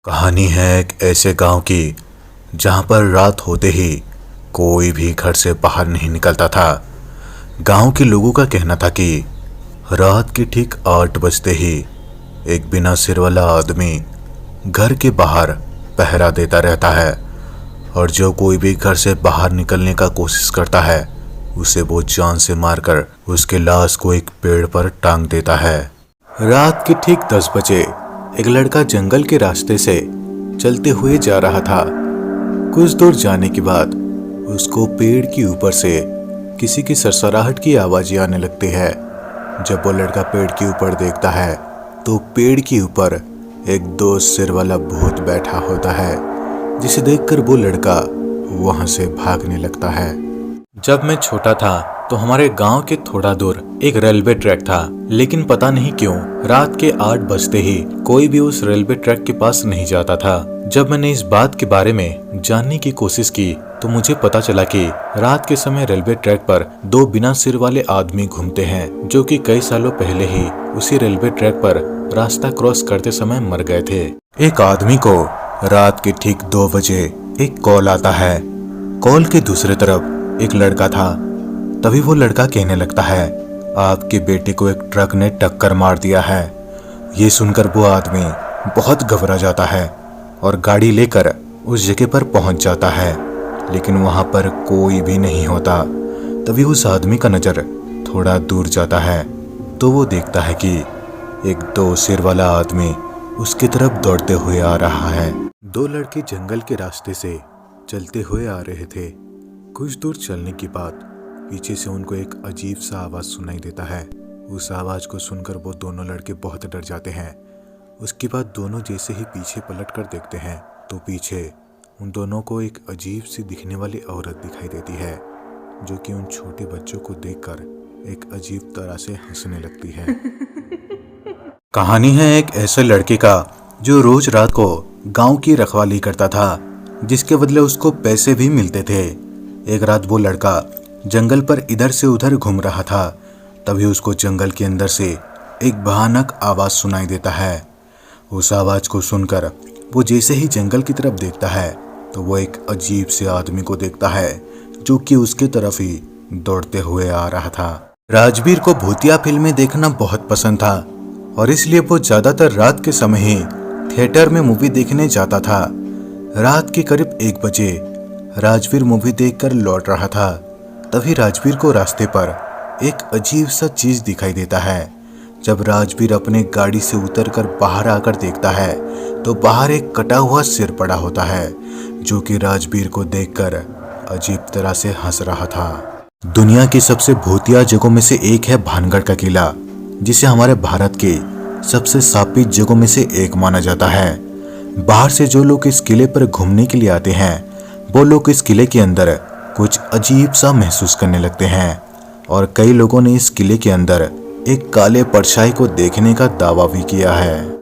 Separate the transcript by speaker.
Speaker 1: कहानी है एक ऐसे गांव की जहां पर रात होते ही कोई भी घर से बाहर नहीं निकलता था। गांव के लोगों का कहना था कि रात के ठीक 8 बजते ही एक बिना सिर वाला आदमी घर के बाहर पहरा देता रहता है और जो कोई भी घर से बाहर निकलने का कोशिश करता है उसे वो जान से मारकर उसके लाश को एक पेड़ पर टांग देता है। रात के ठीक 10 बजे एक लड़का जंगल के रास्ते से चलते हुए जा रहा था। कुछ दूर जाने के बाद उसको पेड़ के ऊपर से किसी की सरसराहट की आवाज़ें आने लगती है। जब वो लड़का पेड़ के ऊपर देखता है तो पेड़ के ऊपर एक 2 सिर वाला भूत बैठा होता है, जिसे देखकर वो लड़का वहां से भागने लगता है। जब मैं छोटा था तो हमारे गांव के थोड़ा दूर एक रेलवे ट्रैक था, लेकिन पता नहीं क्यों रात के 8 बजते ही कोई भी उस रेलवे ट्रैक के पास नहीं जाता था। जब मैंने इस बात के बारे में जानने की कोशिश की तो मुझे पता चला कि रात के समय रेलवे ट्रैक पर 2 बिना सिर वाले आदमी घूमते हैं, जो कि कई सालों पहले ही उसी रेलवे ट्रैक पर रास्ता क्रॉस करते समय मर गए थे। एक आदमी को रात के ठीक 2 बजे एक कॉल आता है। कॉल के दूसरे तरफ एक लड़का था। तभी वो लड़का कहने लगता है, आपके बेटे को एक ट्रक ने टक्कर मार दिया है। ये सुनकर वो आदमी बहुत घबरा जाता है और गाड़ी लेकर उस जगह पर पहुंच जाता है, लेकिन वहां पर कोई भी नहीं होता। तभी उस आदमी का नजर थोड़ा दूर जाता है तो वो देखता है कि एक 2 सिर वाला आदमी उसकी तरफ दौड़ते हुए आ रहा है। 2 लड़के जंगल के रास्ते से चलते हुए आ रहे थे। कुछ दूर चलने के बाद पीछे से उनको एक अजीब सा आवाज सुनाई देता है। उस आवाज को सुनकर वो दोनों लड़के बहुत डर जाते हैं। उसके बाद दोनों जैसे ही पीछे पलट कर देखते हैं तो पीछे उन दोनों को एक अजीब सी दिखने वाली औरत दिखाई देती है, जो कि उन छोटे बच्चों को देखकर एक अजीब तरह से हंसने लगती है। कहानी है एक ऐसे लड़के का जो रोज रात को गांव की रखवाली करता था, जिसके बदले उसको पैसे भी मिलते थे। एक रात वो लड़का जंगल पर इधर से उधर घूम रहा था। तभी उसको जंगल के अंदर से एक भयानक आवाज सुनाई देता है। उस आवाज को सुनकर वो जैसे ही जंगल की तरफ देखता है तो वो एक अजीब से आदमी को देखता है, जो कि उसके तरफ ही दौड़ते हुए आ रहा था। राजवीर को भूतिया फिल्में देखना बहुत पसंद था और इसलिए वो ज्यादातर रात के समय ही थिएटर में मूवी देखने जाता था। रात के करीब 1 बजे राजवीर मूवी देखकर लौट रहा था। तभी राजवीर को रास्ते पर एक अजीब सा चीज दिखाई देता है। जब राजवीर अपने गाड़ी से उतरकर बाहर आकर देखता है तो बाहर एक कटा हुआ सिर पड़ा होता है, जो कि राजवीर को देखकर अजीब तरह से हंस रहा था। दुनिया की सबसे भूतिया जगहों में से एक है भानगढ़ का किला, जिसे हमारे भारत के सबसे शापित जगहों में से एक माना जाता है। बाहर से जो लोग इस किले पर घूमने के लिए आते हैं वो लोग इस किले के अंदर कुछ अजीब सा महसूस करने लगते हैं और कई लोगों ने इस किले के अंदर एक काले परछाई को देखने का दावा भी किया है।